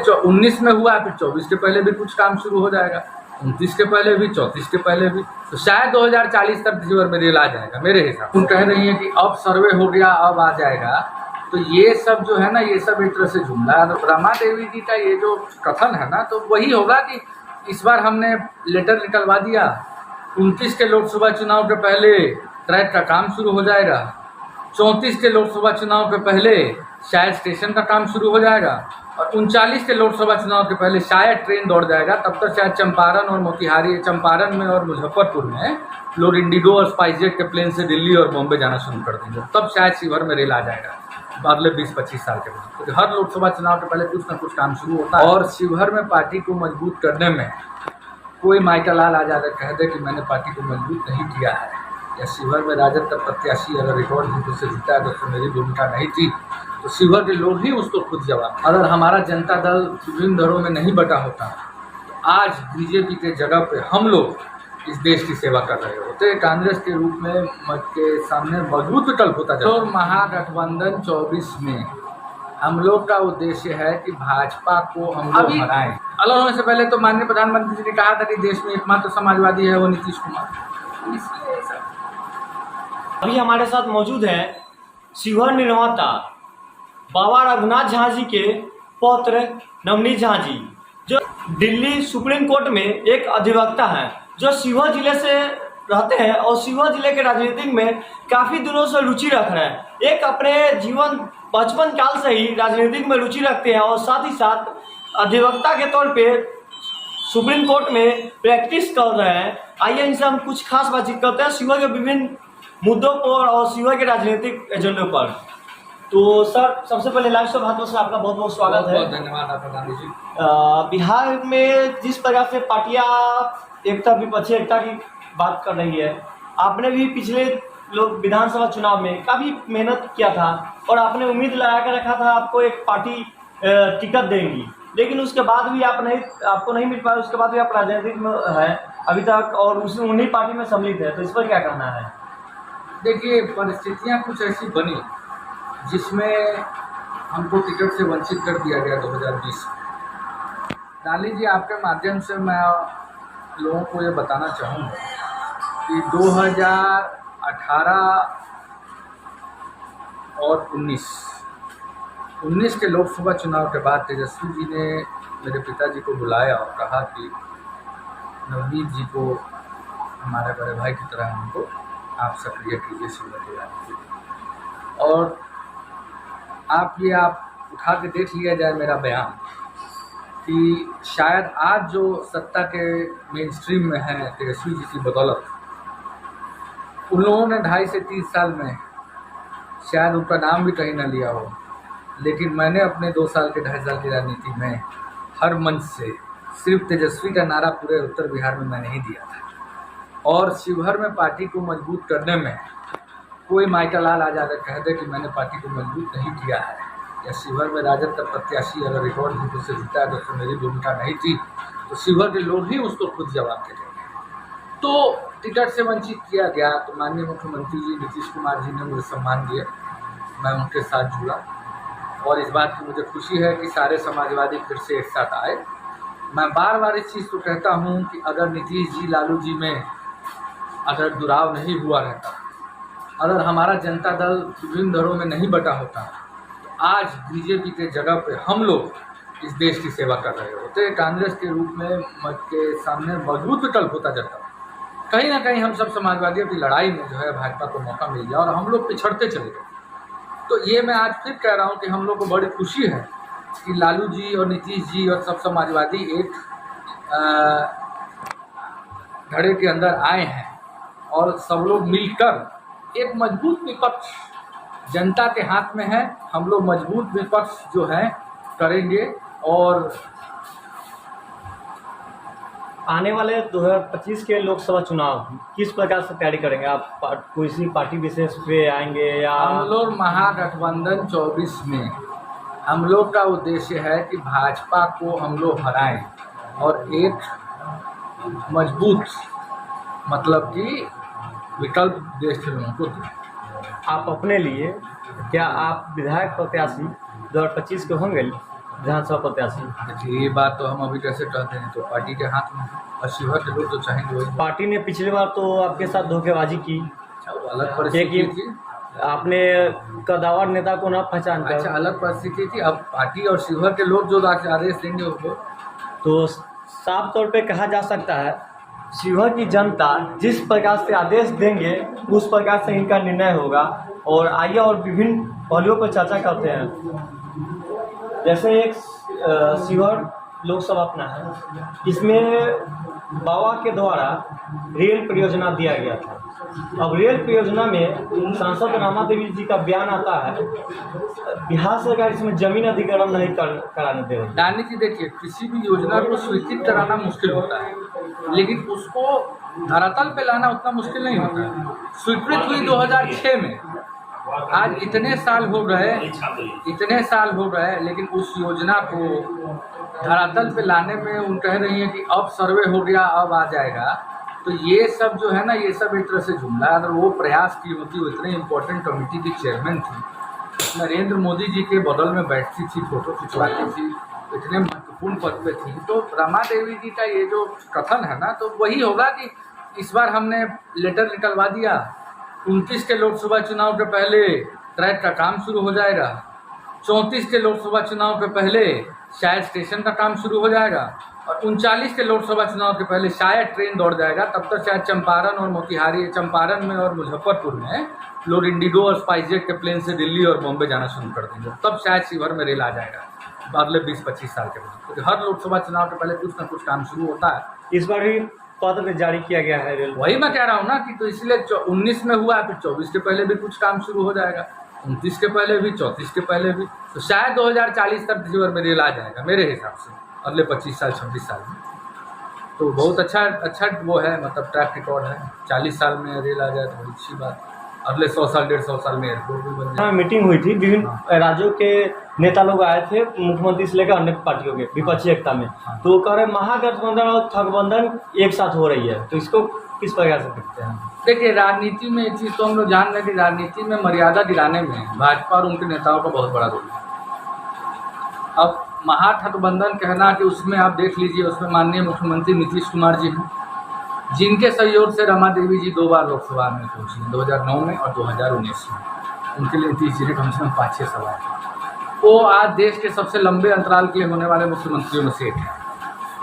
19 में हुआ, फिर 24 के पहले भी कुछ काम शुरू हो जाएगा, 29 के पहले भी, 34 के पहले भी, तो शायद 2040 तक जीवन में रेल आ जाएगा मेरे हिसाब से। तुम कह रही हैं कि अब सर्वे हो गया अब आ जाएगा, तो ये सब जो है ना, ये सब एक तरह से जुमला है। तो रमा देवी जी का ये जो कथन है ना, तो वही होगा कि इस बार हमने लेटर निकलवा दिया, 29 के लोकसभा चुनाव के पहले ट्रैक का काम शुरू हो जाएगा, 34 के लोकसभा चुनाव के पहले शायद स्टेशन का काम शुरू हो जाएगा, और 39 के लोकसभा चुनाव के पहले शायद ट्रेन दौड़ जाएगा। तब तक शायद चंपारण और मोतिहारी, चंपारण में और मुजफ्फरपुर में लोग इंडिगो और स्पाइसजेट के प्लेन से दिल्ली और बॉम्बे जाना शुरू कर देंगे। तब शायद शिवहर में रेल आ जाएगा अगले 20-25 साल के बाद, क्योंकि हर लोकसभा चुनाव के पहले कुछ ना कुछ काम शुरू होता है। और शिवहर में पार्टी को मजबूत करने में कोई माइकल लाल आजाद कह दे कि मैंने पार्टी को मजबूत नहीं किया है, या शिवहर में राजद का प्रत्याशी अगर रिकॉर्ड जीतों से जीता है तो उसमें मेरी भूमिका नहीं थी, तो शिवहर के लोग ही उसको खुद जवाब। अगर हमारा जनता दल विभिन्न दलों में नहीं बटा होता तो आज बीजेपी के जगह पे हम लोग इस देश की सेवा कर रहे होते। कांग्रेस के रूप में के सामने मजबूत विकल्प होता जाता। और महागठबंधन 24 में हम लोग का उद्देश्य है कि भाजपा को हम लोग हराएं। अलग होने से पहले तो माननीय प्रधानमंत्री जी ने कहा था कि देश में एकमात्र समाजवादी है वो नीतीश कुमार, इसलिए अभी हमारे साथ मौजूद हैं शिवहर निर्माता बाबा रघुनाथ झा जी के पौत्र नवनीत झा जी, जो दिल्ली सुप्रीम कोर्ट में एक अधिवक्ता हैं, जो शिवहर जिले से रहते हैं और शिवहर जिले के राजनीतिक में काफ़ी दिनों से रुचि रख रहे हैं। एक अपने जीवन बचपन काल से ही राजनीतिक में रुचि रखते हैं और साथ ही साथ अधिवक्ता के तौर पे सुप्रीम कोर्ट में प्रैक्टिस कर रहे हैं। आइए इनसे हम कुछ खास बातचीत करते हैं शिवहर के विभिन्न मुद्दों पर और शिवहर के राजनीतिक एजेंडों पर। तो सर, सबसे पहले लाइव से भारत से आपका बहुत बहुत स्वागत है। धन्यवाद आपका गांधी जी। बिहार में जिस प्रकार से पार्टियां एकता विपक्षी एकता की बात कर रही है, आपने भी पिछले लोग विधानसभा चुनाव में काफ़ी मेहनत किया था और आपने उम्मीद लगा कर रखा था आपको एक पार्टी टिकट देंगी, लेकिन उसके बाद भी आपको नहीं मिल पाया। उसके बाद भी आप राजनीतिक में हैं अभी तक और उन्हीं पार्टी में सम्मिलित है, तो इस पर क्या कहना है? देखिए, परिस्थितियाँ कुछ ऐसी बनी जिसमें हमको टिकट से वंचित कर दिया गया 2020 में। डाली जी, आपके माध्यम से मैं लोगों को ये बताना चाहूँगा कि 2018 और 19 के लोकसभा चुनाव के बाद तेजस्वी जी ने मेरे पिताजी को बुलाया और कहा कि नवनीत जी को हमारे बड़े भाई की तरह हमको आप सक्रिय कीजिए शिवहर के राजनीति। और आप उठा के देख लिया जाए मेरा बयान कि शायद आज जो सत्ता के मेन स्ट्रीम में है तेजस्वी जी की बदौलत, उन लोगों ने 2.5 से 3 साल में शायद उनका नाम भी कहीं ना लिया हो, लेकिन मैंने अपने 2 साल के 2.5 साल की राजनीति में हर मंच से सिर्फ तेजस्वी का नारा पूरे उत्तर बिहार में मैंने ही दिया था। और शिवहर में पार्टी को मजबूत करने में कोई माइकल लाल आजाद कह दे कि मैंने पार्टी को मजबूत नहीं किया है, या शिवहर में राजद का प्रत्याशी अगर रिकॉर्ड जीतों से जीता है तो उसमें मेरी भूमिका नहीं थी, तो शिवहर के लोग ही उसको खुद जवाब देंगे। तो टिकट से वंचित किया गया, तो माननीय मुख्यमंत्री जी नीतीश कुमार जी ने मुझे सम्मान दिया, मैं उनके साथ जुड़ा और इस बात की मुझे खुशी है कि सारे समाजवादी फिर से एक साथ आए। मैं बार बार इस चीज़ को कहता हूँ कि अगर नीतीश जी लालू जी में अगर दुराव नहीं हुआ रहता, अगर हमारा जनता दल विभिन्न दलों में नहीं बटा होता, तो आज बीजेपी के जगह पे हम लोग इस देश की सेवा कर रहे होते। कांग्रेस के रूप में के सामने मजबूत विकल्प होता जाता। कहीं ना कहीं हम सब समाजवादियों की लड़ाई में जो है भाजपा को मौका मिल गया और हम लोग पिछड़ते चले गए। तो ये मैं आज फिर कह रहा हूँ कि हम लोग को बड़ी खुशी है कि लालू जी और नीतीश जी और सब समाजवादी एक घड़े के अंदर आए हैं और सब लोग मिलकर एक मजबूत विपक्ष जनता के हाथ में है। हम लोग मजबूत विपक्ष जो है करेंगे और आने वाले 2025 के लोकसभा चुनाव किस प्रकार से तैयारी करेंगे आप? किसी पार्टी विशेष पे आएंगे या? हम लोग महागठबंधन 24 में हम लोग का उद्देश्य है कि भाजपा को हम लोग हराएं और एक मजबूत मतलब कि विकल्प देश के लोगों को दें। आप अपने लिए क्या आप विधायक प्रत्याशी 2025 के होंगे? विधानसभा प्रत्याशी। देखिए ये बात तो हम अभी कैसे कहते हैं, तो पार्टी के हाथ में है और शिवहर के लोग जो चाहेंगे वही। पार्टी ने पिछली बार तो आपके साथ धोखेबाजी की, अच्छा वो अलग परिस्थिति थी। आपने कदावर नेता को न पहचान कर। अच्छा अलग परिस्थिति थी। अब पार्टी और शिवहर के लोग जो आदेश देंगे वो तो साफ तौर पे कहा जा सकता है शिवहर की जनता जिस प्रकार से आदेश देंगे उस प्रकार से इनका निर्णय होगा। और आइए और विभिन्न पहलुओं पर चर्चा करते हैं। जैसे एक शिवहर लोकसभा अपना है, इसमें बाबा के द्वारा रेल परियोजना दिया गया था। अब रेल परियोजना में सांसद रमा देवी जी का बयान आता है बिहार सरकार इसमें जमीन अधिग्रहण नहीं कराने दे रही। राजनीति देखिए, किसी भी योजना को स्वीकृत कराना मुश्किल होता है, लेकिन उसको धरातल पे लाना उतना मुश्किल नहीं होता है। स्वीकृत हुई 2006 में, आज इतने साल हो गए, लेकिन उस योजना को धरातल पे लाने में उन कह रही हैं कि अब सर्वे हो गया, अब आ जाएगा। तो ये सब जो है ना, ये सब एक तरह से जुमला है। अगर वो प्रयास की होती, वो इतने इम्पोर्टेंट कमेटी की चेयरमैन थी, नरेंद्र मोदी जी के बगल में बैठती थी, फोटो खिंचवाती थी, इतने महत्वपूर्ण पद पे थी। तो रमा देवी जी का ये जो कथन है ना, तो वही होगा कि इस बार हमने लेटर निकलवा दिया, 29 के लोकसभा चुनाव के पहले ट्रैक का काम शुरू हो जाएगा, 34 के लोकसभा चुनाव के पहले शायद स्टेशन का काम शुरू हो जाएगा, और 39 के लोकसभा चुनाव के पहले शायद ट्रेन दौड़ जाएगा। तब तक शायद चंपारण और मोतिहारी, चंपारण में और मुजफ्फरपुर में लोग इंडिगो और स्पाइसजेट के प्लेन से दिल्ली और बॉम्बे जाना शुरू कर देंगे। तब शायद शिवहर में रेल आ जाएगा अगले 20-25 साल के बाद। तो हर लोकसभा चुनाव के पहले कुछ ना कुछ काम शुरू होता है। इस बार भी पत्र जारी किया गया है रेल। वही मैं कह रहा हूँ ना कि तो इसलिए 19 में हुआ, फिर 24 के पहले भी कुछ काम शुरू हो जाएगा, 29 के पहले भी, 34 के पहले भी। तो शायद 2040 तक शिवहर में रेल आ जाएगा मेरे हिसाब से, अगले 25 साल 26 साल में। तो बहुत अच्छा वो है, मतलब ट्रैक रिकॉर्ड है। 40 साल में रेल आ जाए तो बड़ी अच्छी बात। अगले 100 साल 150 साल में एयरपोर्ट भी बन जाए। मीटिंग हुई थी, विभिन्न राज्यों के नेता लोग आए थे, मुख्यमंत्री से लेकर अन्य पार्टियों के, विपक्षी एकता में। तो कह रहे महागठबंधन और ठगबंधन एक साथ हो रही है, तो इसको किस प्रकार से देखते हैं? देखिए राजनीति में एक चीज़ तो हम लोग जान लें कि राजनीति में मर्यादा दिलाने में भाजपा और उनके नेताओं का बहुत बड़ा रोल है। अब महागठबंधन कहना कि उसमें आप देख लीजिए, उसमें माननीय मुख्यमंत्री नीतीश कुमार जी हैं, जिनके सहयोग से रमा देवी जी 2 बार लोकसभा में पहुंची हैं, 2009 में और 2019 में। उनके लिए नीतीश जी ने कम से कम 5-6 सवाल किए। वो आज देश के सबसे लंबे अंतराल के लिए होने वाले मुख्यमंत्रियों में से एक है।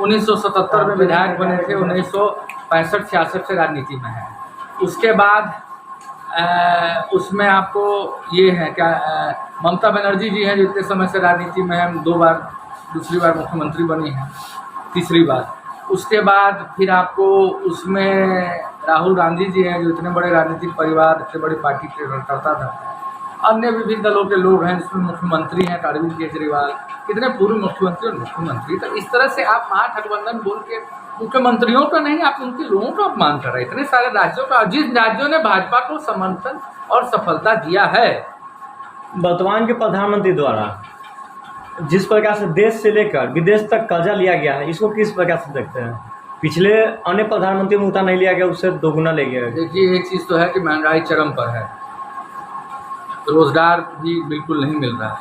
1977 में विधायक बने थे, 1965-66 से राजनीति में है। उसके बाद उसमें आपको ये है क्या, ममता बनर्जी जी हैं जो इतने समय से राजनीति में हैं, 2 बार, दूसरी बार मुख्यमंत्री बनी हैं, तीसरी बार। उसके बाद फिर आपको उसमें राहुल गांधी जी हैं जो इतने बड़े राजनीतिक परिवार, इतने बड़ी पार्टी के करता था। अन्य विभिन्न दलों के लोग हैं, जिसमें मुख्यमंत्री हैं अरविंद केजरीवाल, कितने पूर्व मुख्यमंत्री और मुख्यमंत्री। तो इस तरह से आप महागठबंधन बोल के मुख्यमंत्रियों का नहीं, आप उनके लोगों का अपमान कर रहे हैं, इतने सारे राज्यों का, जिस राज्यों ने भाजपा को समर्थन और सफलता दिया है। वर्तमान के प्रधानमंत्री द्वारा जिस प्रकार से देश से लेकर विदेश तक कर्जा लिया गया है, इसको किस प्रकार से देखते हैं? पिछले अन्य प्रधानमंत्री में उतना नहीं लिया गया, उससे 2 गुना ले गया। देखिए एक चीज़ तो है कि महंगाई चरम पर है, रोजगार भी बिल्कुल नहीं मिल रहा है,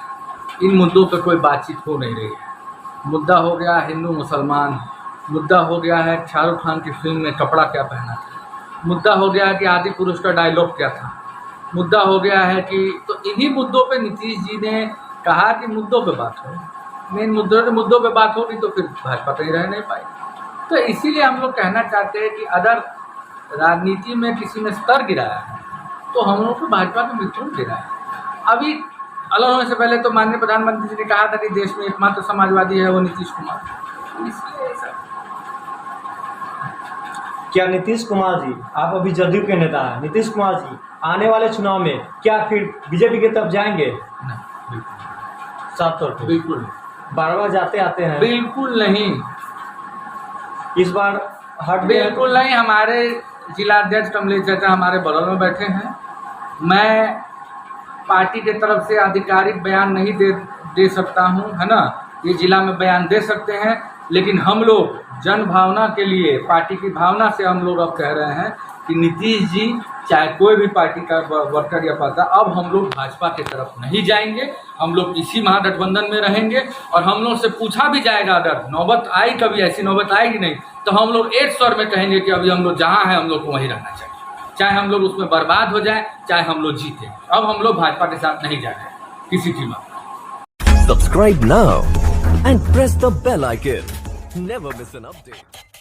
इन मुद्दों पर कोई बातचीत हो नहीं रही है। मुद्दा हो गया हिंदू मुसलमान, मुद्दा हो गया है शाहरुख खान की फिल्म में कपड़ा क्या पहना था, मुद्दा हो गया है कि आदि पुरुष का डायलॉग क्या था, मुद्दा हो गया है कि, तो इन्हीं मुद्दों पे नीतीश जी ने कहा कि मुद्दों पे बात हो, मेन मुद्दों पे बात होगी तो फिर भाजपा कहीं रह नहीं पाएगी। तो इसीलिए हम लोग कहना चाहते हैं कि अगर राजनीति में किसी ने स्तर गिराया है तो हम लोग को भाजपा के मित्रों ने गिराया है। अभी अलग होने से पहले तो माननीय प्रधानमंत्री जी ने कहा था कि देश में एकमात्र समाजवादी है वो नीतीश कुमार, इसलिए ऐसा। क्या नीतीश कुमार जी, आप अभी जदयू के नेता हैं, नीतीश कुमार जी आने वाले चुनाव में क्या फिर बीजेपी की तरफ जाएंगे? नहीं, साफ तौर पर बिल्कुल बार-बार जाते आते हैं। बिल्कुल नहीं, इस बार हट गए? बिल्कुल नहीं। हमारे जिला अध्यक्ष कमलेश चाचा हमारे बगल में बैठे हैं। मैं पार्टी के तरफ से आधिकारिक बयान नहीं दे सकता हूं, है ना। ये जिला में बयान दे सकते हैं, लेकिन हम लोग जन भावना के लिए, पार्टी की भावना से हम लोग अब कह रहे हैं कि नीतीश जी चाहे कोई भी पार्टी का वर्कर या पाता, अब हम लोग भाजपा की तरफ नहीं जाएंगे, हम लोग इसी महागठबंधन में रहेंगे। और हम लोग से पूछा भी जाएगा, अगर नौबत आई, कभी ऐसी नौबत आएगी नहीं, तो हम लोग एक स्वर में कहेंगे कि अभी हम लोग जहाँ हैं हम लोग को वहीं रहना चाहिए, चाहे हम लोग उसमें बर्बाद हो जाए, चाहे हम लोग जीते। अब हम लोग भाजपा के साथ नहीं जा रहे किसी कीमत। Subscribe now and press the bell icon. Never miss an update.